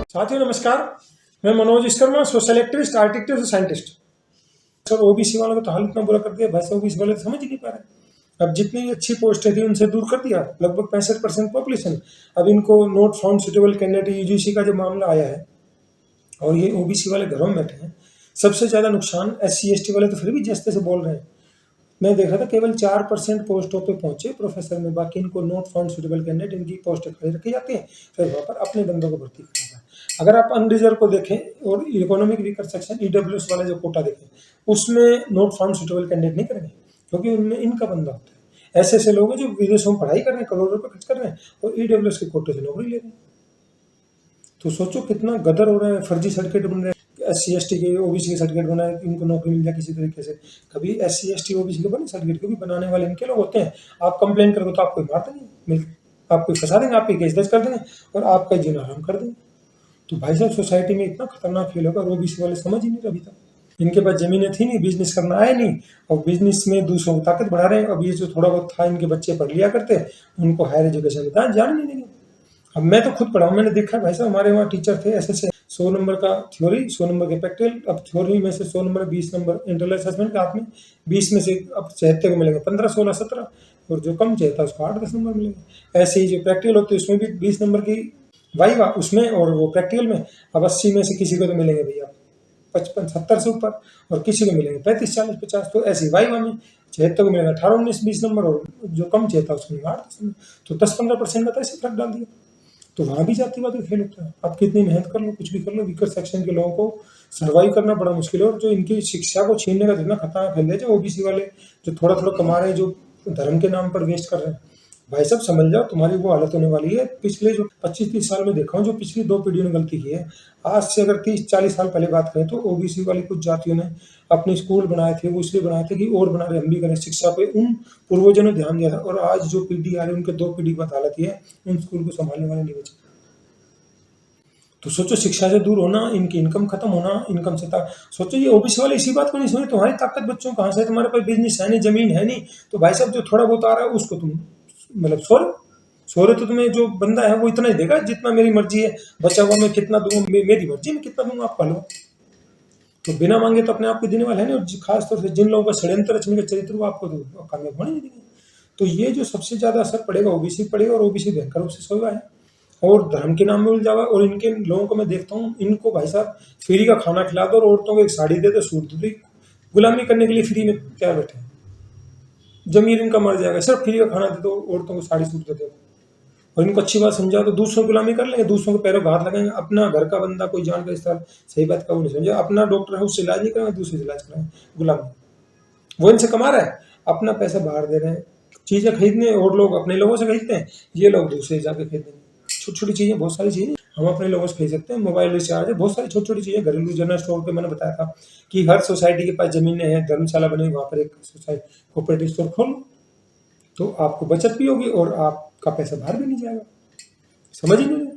साथियों नमस्कार। मैं Manoj Vishwakarma, social activist, artist और साइंटिस्ट। सर ओबीसी वालों को तो हाल इतना बुरा कर दिया, भाई ओबीसी वाले तो समझ ही नहीं पा रहे। अब जितनी अच्छी पोस्टें थी उनसे दूर कर दिया, लगभग 65% पॉपुलेशन। अब इनको not found suitable candidate UGC का जो मामला आया है और ये ओबीसी वाले घरों में बैठे हैं। सबसे ज्यादा नुकसान SC ST वाले तो फिर भी जस्ते से बोल रहे हैं। मैं देख रहा था केवल 4% पोस्टों पे पहुंचे प्रोफेसर में, बाकी इनको नोट फाउंड सुटेबल कैंडिडेट इनकी पोस्टें खाली रखी जाती हैं, फिर वहाँ पर अपने बंदों को भर्ती किया जाता है। अगर आप अनरिजर्व को देखें और इकोनॉमिक वीकर सेक्शन EWS वाले जो कोटा देखें, उसमें नोट फाउंड सुटेबल कैंडिडेट नहीं करेंगे, क्योंकि उनमें इनका बंदा होता है। ऐसे ऐसे लोग हैं जो विदेशों में पढ़ाई कर रहे हैं, करोड़ों रुपए खर्च कर रहे हैं और EWS के कोटे से नौकरी ले रहे हैं। तो सोचो कितना गदर हो रहा है, फर्जी सर्टिफिकेट बन रहे हैं। SC ST के OBC के सर्टिफिकेट बनाए, इनको नौकरी मिल जाए किसी तरीके से। कभी SC ST OBC के बने सर्टिफिकेट, क्योंकि बनाने वाले इनके लोग होते हैं। आप कंप्लेन करोगे तो आपको मार देंगे, आपको फंसा देंगे, आपकी केस दर्ज कर देंगे और आपका जीना हराम कर देंगे। तो भाई साहब सोसाइटी में इतना खतरनाक फील होगा, OBC वाले समझ ही नहीं रहे अभी तक। इनके पास जमीनें थी नहीं, बिजनेस करना आया नहीं, और बिजनेस में दूसरों की ताकत बढ़ा रहे हैं। अब ये जो थोड़ा बहुत था इनके बच्चे पढ़ लिया करते, उनको हायर एजुकेशन में जान नहीं देंगे। अब मैं तो खुद पढ़ा हूँ, मैंने देखा भाई साहब, हमारे वहाँ टीचर थे ऐसे 100 नंबर का थ्योरी, 100 नंबर के प्रैक्टिकल। अब थ्योरी में से 100 नंबर, 20 नंबर इंटरनल असेसमेंट के हाथ में, 20 में से अब 76 को मिलेंगे 15, 16, 17, और जो कम चाहता है उसको 8-10 नंबर मिलेंगे। ऐसे ही जो प्रैक्टिकल होते हैं उसमें भी 20 नंबर की वाइवा उसमें, और वो प्रैक्टिकल में अब 80 में से किसी को तो मिलेंगे भैया 55, 70 से ऊपर, और किसी को मिलेंगे 35, 40, 50। तो ऐसी वाइवा में 76 को मिलेगा 18, 19, 20 नंबर, और जो कम चाहता है उसको मिलेगा 8-10 नंबर। तो 10-15% का तो ऐसे फर्क डाल दिया। तो वहां भी जातिवाद का खेल होता है। आप कितनी मेहनत कर लो, कुछ भी कर लो, वीकर सेक्शन के लोगों को सर्वाइव करना बड़ा मुश्किल है। और जो इनकी शिक्षा को छीनने का जितना खतरा फैल जो OBC वाले जो थोड़ा थोड़ा कमा रहे हैं, जो धर्म के नाम पर वेस्ट कर रहे हैं, भाई साहब समझ जाओ तुम्हारी वो हालत होने वाली है। पिछले जो 25-30 साल में देखा हूँ, जो पिछली 2 पीढ़ियों ने गलती की है। आज से अगर 30-40 साल पहले बात करें तो OBC वाली कुछ जातियों ने अपने स्कूल बनाए थे, वो इसलिए बनाए थे कि और बना रहे हम भी करें, शिक्षा पे उन पूर्वजों ने ध्यान दिया था। और आज जो पीढ़ी आ रही है उनके 2 पीढ़ी की बात हालत ये है, उन स्कूल को संभालने वाले नहीं बचे। तो सोचो शिक्षा से दूर होना, इनकी इनकम खत्म होना, इनकम से सोचो ये OBC वाले इसी बात को नहीं समझे, तुम्हारी ताकत बच्चों कहाँ से, तुम्हारे पास बिजनेस है नहीं, जमीन है नहीं, तो भाई साहब जो थोड़ा बहुत आ रहा है उसको तुम मतलब सो रहे तो तुम्हें जो बंदा है वो इतना ही देगा जितना मेरी मर्जी है, बचा हुआ मैं कितना दूंगा, मेरी मर्जी में कितना दूंगा, आप पालो। तो बिना मांगे तो अपने आप को देने वाले है नहीं, और खासतौर से जिन लोगों का षड्यंत्र रचने का चरित्र वो आपको तो कामयाब होने नहीं देंगे। तो ये जो सबसे ज्यादा असर पड़ेगा OBC पड़ेगा, और OBC भयंकर रूप से सोया है और धर्म के नाम में उलझा हुआ। और इनके लोगों को मैं देखता हूँ, इनको भाई साहब फ्री का खाना खिला दो और औरतों को एक साड़ी दे दो, सूट दे दो, गुलामी करने के लिए फ्री में तैयार बैठे हैं। जमीर इनका मर जाएगा, सिर्फ फ्री का खाना दे दो, औरतों को साड़ी सूट दे दो, और इनको अच्छी बात समझा तो दूसरों की गुलामी कर लेंगे, दूसरों के पैरों पर हाथ लगाएंगे। अपना घर का बंदा कोई जान का इस्तेमाल सही बात का वो नहीं समझे, अपना डॉक्टर है उससे इलाज नहीं कराएंगे, दूसरे से इलाज कराएंगे, गुलामी। वो इनसे कमा रहा है, अपना पैसा बाहर दे रहे हैं चीजें खरीदने, और लोग अपने लोगों से खरीदते हैं, ये लोग दूसरे जाके खरीदेंगे। छोटी छोटी चीजें, बहुत सारी चीजें हम अपने लोगों से खरीद सकते हैं, मोबाइल रिचार्ज है, बहुत सारी छोटी छोटी चीजें, घरेलू जनरल स्टोर पे मैंने बताया था कि हर सोसाइटी के पास जमीनें हैं, धर्मशाला बनी, वहां पर एक सोसाइटी कोऑपरेटिव स्टोर खोल लो, तो आपको बचत भी होगी और आपका पैसा बाहर भी नहीं जाएगा। समझ ही नहीं रहे।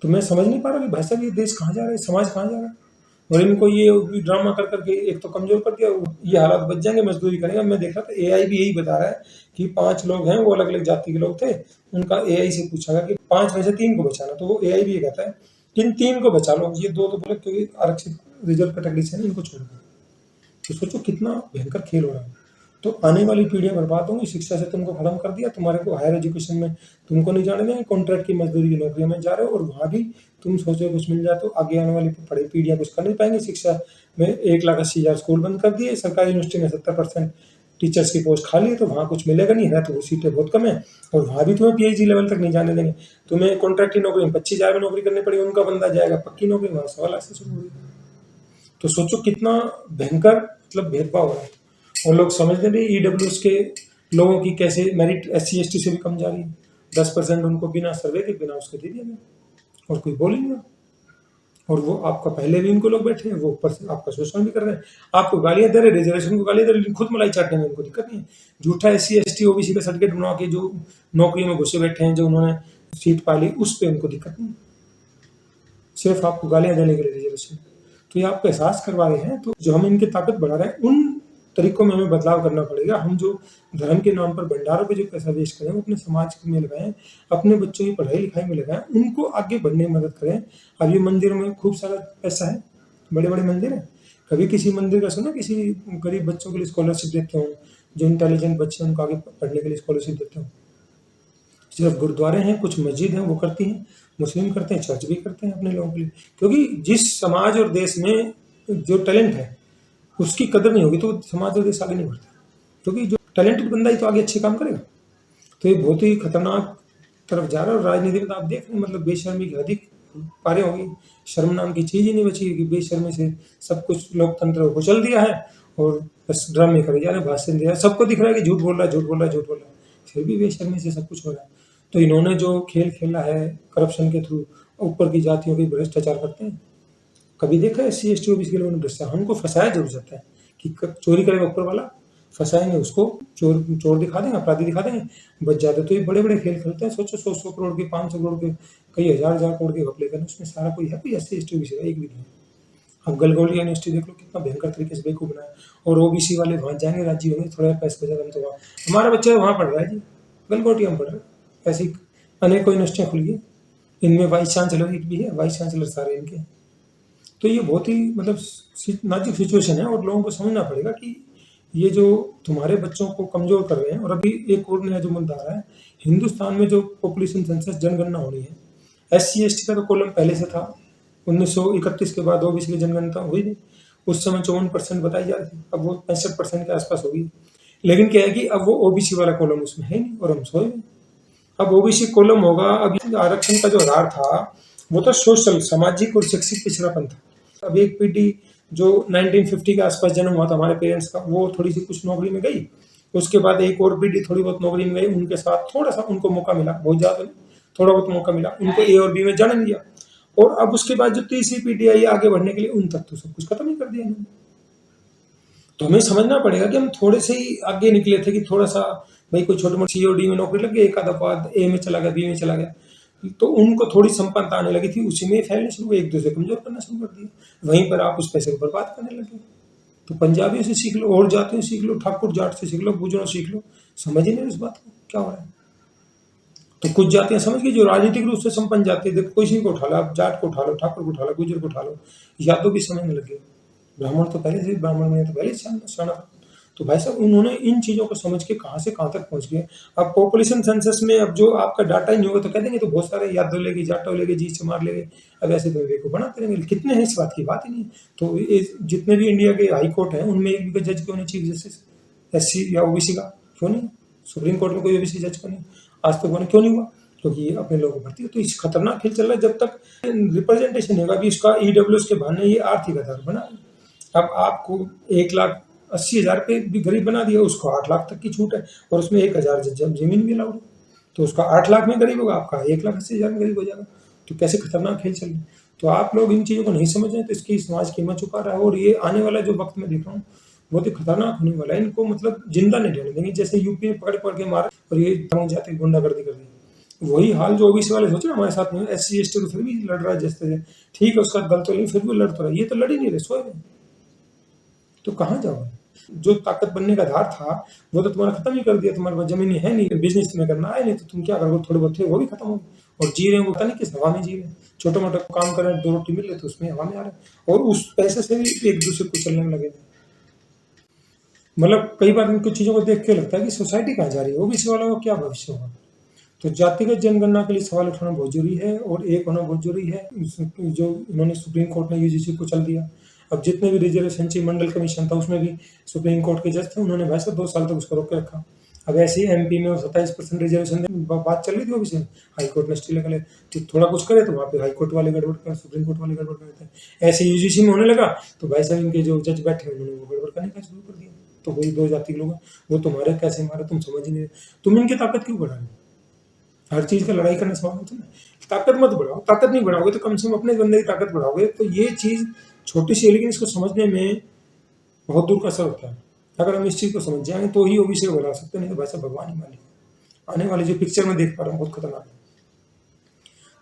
तो मैं समझ नहीं पा रहा कि भाई साहब ये देश कहाँ जा रहा है, समाज कहाँ जा रहा है। और इनको ये ड्रामा कर करके एक तो कमजोर कर दिया, ये हालात बच जाएंगे, मजदूरी करेंगे। मैं देख रहा था AI भी यही बता रहा है कि 5 लोग हैं, वो अलग अलग जाति के लोग थे, उनका AI से पूछा गया कि 5 में से 3 को बचाना, तो वो AI भी ये कहता है कि इन 3 को बचा लो, ये 2 तो बोले क्योंकि आरक्षित रिजर्व कैटेगरी से इनको छोड़ दो। तो सोचो कितना भयंकर खेल हो रहा है। तो आने वाली पीढ़ियां बर्बाद होंगी। शिक्षा से तुमको खत्म कर दिया, तुम्हारे को हायर एजुकेशन में तुमको नहीं जाने देंगे, कॉन्ट्रैक्ट की मजदूरी की नौकरियों में जा रहे हो, और वहां भी तुम सोचो कुछ मिल जाए तो आगे आने वाली बड़ी पीढ़ियां कुछ कर नहीं पाएंगी। शिक्षा में 1,80,000 स्कूल बंद कर दिए, सरकारी यूनिवर्सिटी में 70% टीचर्स की पोस्ट खाली है, तो वहाँ कुछ मिलेगा नहीं है, तो वो सीटें बहुत कम है, और वहाँ भी तुम्हें PhD लेवल तक नहीं जाने देंगे। तुम्हें कॉन्ट्रैक्ट की नौकरी में 25,000 में नौकरी करनी पड़ेगी, उनका बंदा जाएगा पक्की नौकरी, वहाँ 1.25 लाख से शुरू हुई। तो सोचो कितना भयंकर मतलब भेदभाव है, और लोग समझते नहीं EWS के लोगों की कैसे मेरिट SC ST से भी कम जा रही है। 10% उनको बिना सर्वे के, बिना उसके दे दिया गया, और कोई बोल ही नहीं रहा। और वो आपका पहले भी इनको लोग बैठे हैं, वो ऊपर से आपका शोषण भी कर रहे हैं, आपको गालियां दे रहे, रिजर्वेशन को गालियां दे रहे, लेकिन खुद मलाई चाटने में उनको दिक्कत नहीं है। झूठा SC ST OBC का सर्टिफिकेट बना के जो नौकरी में घुसे बैठे हैं, जो उन्होंने सीट पाली, उस पर उनको दिक्कत नहीं, सिर्फ आपको गालियां देने के लिए रिजर्वेशन। तो ये आपको एहसास करवा रहे हैं। तो जो हम इनकी ताकत बढ़ा रहे हैं, उन तरीकों में हमें बदलाव करना पड़ेगा। हम जो धर्म के नाम पर भंडारों पे जो पैसा वेस्ट करें, वो अपने समाज में लगाएं, अपने बच्चों की पढ़ाई लिखाई में लगाएं, उनको आगे बढ़ने में मदद करें। अब ये मंदिरों में खूब सारा पैसा है, बड़े बड़े मंदिर हैं, कभी किसी मंदिर का सुना किसी गरीब बच्चों के लिए स्कॉलरशिप देते हो, जो इंटेलिजेंट बच्चे हैं उनको आगे पढ़ने के लिए स्कॉलरशिप देते हो? सिर्फ गुरुद्वारे हैं, कुछ मस्जिद हैं वो करती हैं, मुस्लिम करते हैं, चर्च भी करते हैं अपने लोगों के लिए। क्योंकि जिस समाज और देश में जो टैलेंट है उसकी कदर नहीं होगी तो समाज और देश आगे नहीं बढ़ता, क्योंकि जो टैलेंटेड बंदा ही तो आगे अच्छे काम करेगा। तो ये बहुत ही खतरनाक तरफ जा रहा है। और राजनीति में तो आप देख रहे हैं, मतलब बेशर्मी की अधिक पारे होगी, शर्म नाम की चीज ही नहीं बची कि बेशर्मी से सब कुछ लोकतंत्र को चल दिया है और बस ड्रामे करे जा रहे हैं, भाषण दे रहे हैं, सबको दिख रहा है कि झूठ बोल रहा है, झूठ बोल रहा है, झूठ बोल रहा है, फिर भी बेशर्मी से सब कुछ हो रहा है। तो इन्होंने जो खेल खेला है करप्शन के थ्रू, ऊपर की जातियों की भ्रष्टाचार करते हैं। कभी देखा है SC ST OBC के लोगों ने भ्रष्टाचार? हमको फंसाया जरूर जाता है कि चोरी करेगा ऊपर वाला, फंसाएंगे उसको, चोर दिखा देंगे, अपराधी दिखा देंगे, बच जाते। तो ये बड़े बड़े खेल खेलते हैं, सोचो 100 करोड़ के, 500 करोड़ के, कई हजार करोड़ के घपले करने, उसमें सारा कोई है, कोई SC ST OBC का एक भी नहीं। अब गलगोलिया यूनिवर्सिटी देख लो, कितना भयंकर तरीके से बेवकूफ बनाया। और OBC वाले वहाँ जाएंगे, राज्य होंगे, थोड़ा पैसे बचा, हम तो वहाँ, हमारा बच्चा वहाँ पढ़ रहा है जी, गलगोटिया में पढ़ रहा है। ऐसी अनेकों यूनिवर्सिटियाँ खुल गई, इनमें वाइस चांसलर एक भी है, वाइस चांसलर सारे इनके। तो ये बहुत ही मतलब नाजुक सिचुएशन है और लोगों को समझना पड़ेगा कि ये जो तुम्हारे बच्चों को कमजोर कर रहे हैं। और अभी एक और नया जो मुद्दा आ रहा है, हिंदुस्तान में जो पॉपुलेशन सेंसस जनगणना होनी है, SC ST का तो कॉलम पहले से था, 1931 के बाद OBC की जनगणना हुई थी, उस समय 54% बताई जा रही थी, अब वो 65% के आसपास होगी। लेकिन क्या है कि अब वो OBC वाला कॉलम उसमें है नहीं और हम सोए हुए। अब OBC कॉलम होगा। अब आरक्षण का जो आधार था वो तो सोशल, सामाजिक और शैक्षिक पिछड़ापन था। अब एक पीढ़ी जो 1950 के आसपास जन्म हुआ था हमारे पेरेंट्स का, वो थोड़ी सी कुछ नौकरी में गई, उसके बाद एक और पीढ़ी थोड़ी बहुत नौकरी में गई, उनके साथ थोड़ा सा उनको मौका मिला, बहुत ज़्यादा नहीं, थोड़ा बहुत मौका मिला, उनको A और B में जन्म दिया। और अब उसके बाद जो तीसरी पीढ़ी आई आगे बढ़ने के लिए, उन तक तो सब कुछ खत्म ही कर दिया इन्होंने। तो हमें समझना पड़ेगा कि हम थोड़े से ही आगे निकले थे कि थोड़ा सा भाई कोई छोटे मोटे C और D में नौकरी लग गई, एक आधा बाद A में चला गया, B में चला गया, तो उनको थोड़ी संपन्नता आने लगी थी, उसी में फैलने शुरू हुए, एक दूसरे कमजोर करना शुरू कर दिया। वहीं पर आप उस पैसे को बर्बाद करने लगे। तो पंजाबियों से सीख लो, और जातियों से सीख लो, ठाकुर जाट से सीख लो, गुजरों से सीख लो, समझ ही नहीं इस बात को क्या हो रहा है। तो कुछ जातियां समझ गई जो राजनीतिक रूप से संपन्न जाति है, देखो किसी को उठा लो, आप जाट को उठा लो, ठाकुर को उठा लो, गुजर को उठा लो, यादव भी समझने लगे, ब्राह्मण तो पहले से, ब्राह्मण में तो पहले से। तो भाई साहब उन्होंने इन चीज़ों को समझ के कहाँ से कहाँ तक पहुँच गए। अब पॉपुलेशन सेंसस में अब जो आपका डाटा ही नहीं होगा तो कह देंगे तो बहुत सारे यादव लेंगे, जाटव लेंगे, जी चमार लेंगे, अब ऐसे तो देखो बनाते रहेंगे। कितने हैं, इस बात की बात ही नहीं है। तो जितने भी इंडिया के हाई कोर्ट हैं उनमें एक भी जज क्यों नहीं चीफ जस्टिस SC या OBC का? क्यों नहीं? सुप्रीम कोर्ट में कोई OBC जज क्यों नहीं? आज तक तो क्यों नहीं हुआ? क्योंकि ये अपने लोगों को भर्ती है। तो इस खतरनाक खेल चल रहा है, जब तक रिप्रेजेंटेशन होगा। अभी इसका EWS के बहाने ये आर्थिक आधार बना। अब आपको 1,80,000 पे भी गरीब बना दिया, उसको 8 लाख तक की छूट है और उसमें 1,000 जमीन भी अलाउड है, तो उसका 8 लाख में गरीब होगा, आपका 1,80,000 में गरीब हो जाएगा। तो कैसे खतरनाक खेल चल रही है। तो आप लोग इन चीज़ों को नहीं समझ रहे, तो इसकी समाज कीमत चुका रहा है। और ये आने वाला जो वक्त में देख रहा हूँ बहुत ही खतरनाक होने वाला है। इनको मतलब जिंदा नहीं रहने देंगे, जैसे यूपी में पकड़ के मारा और ये जाते गुंडागर्दी कर दी, वही हाल जो OBC वाले सोचे हमारे साथ में, SC ST तो फिर भी लड़ रहा है जैसे, ठीक है उसका गलत तो नहीं, फिर भी लड़ तो रहा है, ये तो लड़ ही नहीं रहे, सोए रहे। तो कहाँ जाओगे? जो ताकत बनने का आधार था वो तो तुम्हारा खत्म ही कर दिया। तुम्हारे पास जमीन है नहीं, बिजनेस तुम्हें करना है नहीं, तो तुम क्या करोगे? थोड़े बहुत थे वो भी खत्म हो गए और जी रहे हो पता नहीं किस हवा में जी रहे हैं। छोटे मोटे काम कर रहे हैं, 2 रोटी मिल रहे तो उसमें हवा में आ रहे हैं और उस पैसे से भी एक दूसरे को चलने लगे। मतलब कई बार इन कुछ चीज़ों को देख के लगता है कि सोसाइटी कहाँ जा रही है, OBC वालों का क्या भविष्य होगा। तो जातिगत जनगणना के लिए सवाल उठाना बहुत जरूरी है और एक होना बहुत जरूरी है। जो इन्होंने सुप्रीम कोर्ट ने UGC को चल दिया। अब जितने भी रिजर्वेशन चाहिए, मंडल कमीशन था उसमें भी सुप्रीम कोर्ट के जज थे, उन्होंने भाई साहब 2 साल तक उसको रोक के रखा। अब ऐसे ही MP में 27% रिजर्वेशन बात चल रही थी OBC में, हाई कोर्ट ने स्टे लगा ले, तो थोड़ा कुछ करे तो वहाँ पे हाई कोर्ट वाले गड़बड़ कर, सुप्रीम कोर्ट वाले गड़बड़ करते हैं। ऐसे UGC में होने लगा तो भाई साहब इनके जो जज बैठे उन्होंने वो गड़बड़ करने का शुरू कर दिया। तो वही 2 जाति के लोग हैं, वो तुम्हारे कैसे मारे तुम समझ ही नहीं रहे। तुम इनकी ताकत क्यों बढ़ा रहे हो? हर चीज का लड़ाई करने से होता है। ताकत मत बढ़ाओ, ताकत नहीं बढ़ाओगे तो कम से कम अपने बंदे की ताकत बढ़ाओगे। तो ये चीज छोटी सी है लेकिन इसको समझने में बहुत दूर का असर होता है। अगर हम इस चीज को समझ जाएंगे तो ही OBC को बढ़ा सकते, नहीं तो भाई साहब भगवान ही मालिक। आने वाली जो पिक्चर में देख पा रहा हूँ बहुत खतरनाक है।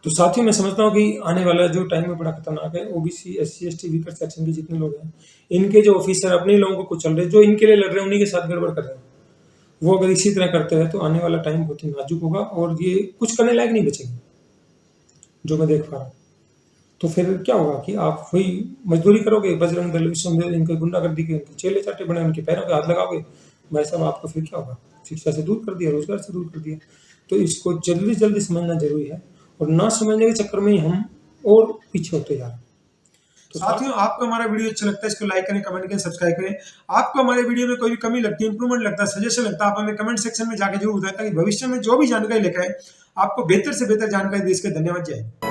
तो साथियों मैं समझता हूँ कि आने वाला जो टाइम है बड़ा खतरनाक है। OBC, SC, ST, weaker section के जितने लोग हैं, इनके जो ऑफिसर अपने लोगों को कुचल रहे, जो इनके लिए लड़ रहे हैं, उन्हीं के साथ गड़बड़ कर रहे हैं। वो अगर इसी तरह करते हैं तो आने वाला टाइम बहुत ही नाजुक होगा और ये कुछ करने लायक नहीं बचेंगे, जो मैं देख पा रहा हूँ। तो फिर क्या होगा कि आप वही मजदूरी करोगे, बजरंग दल, विश्व इनके गुंडागर्दी के इनके चेले चाटे बने, उनके पैरों पे हाथ लगाओगे, भाई साहब आपको फिर क्या होगा? शिक्षा से दूर कर दिया, रोजगार से दूर कर दिया। तो इसको जल्दी जल्दी समझना जरूरी है और ना समझने के चक्कर में ही हम और पीछे होते जा रहे हैं। तो साथियों आपको हमारा वीडियो अच्छा लगता है, इसको लाइक करें, कमेंट करें, सब्सक्राइब करें। आपको हमारे वीडियो में कोई भी कमी लगती है, इंप्रूवमेंट लगता है, सजेशन लगता है, आप हमें कमेंट सेक्शन में जाकर जरूर बताएं, ताकि भविष्य में जो भी जानकारी लेकर आए आपको बेहतर से बेहतर जानकारी दे सके। धन्यवाद, जय हिंद।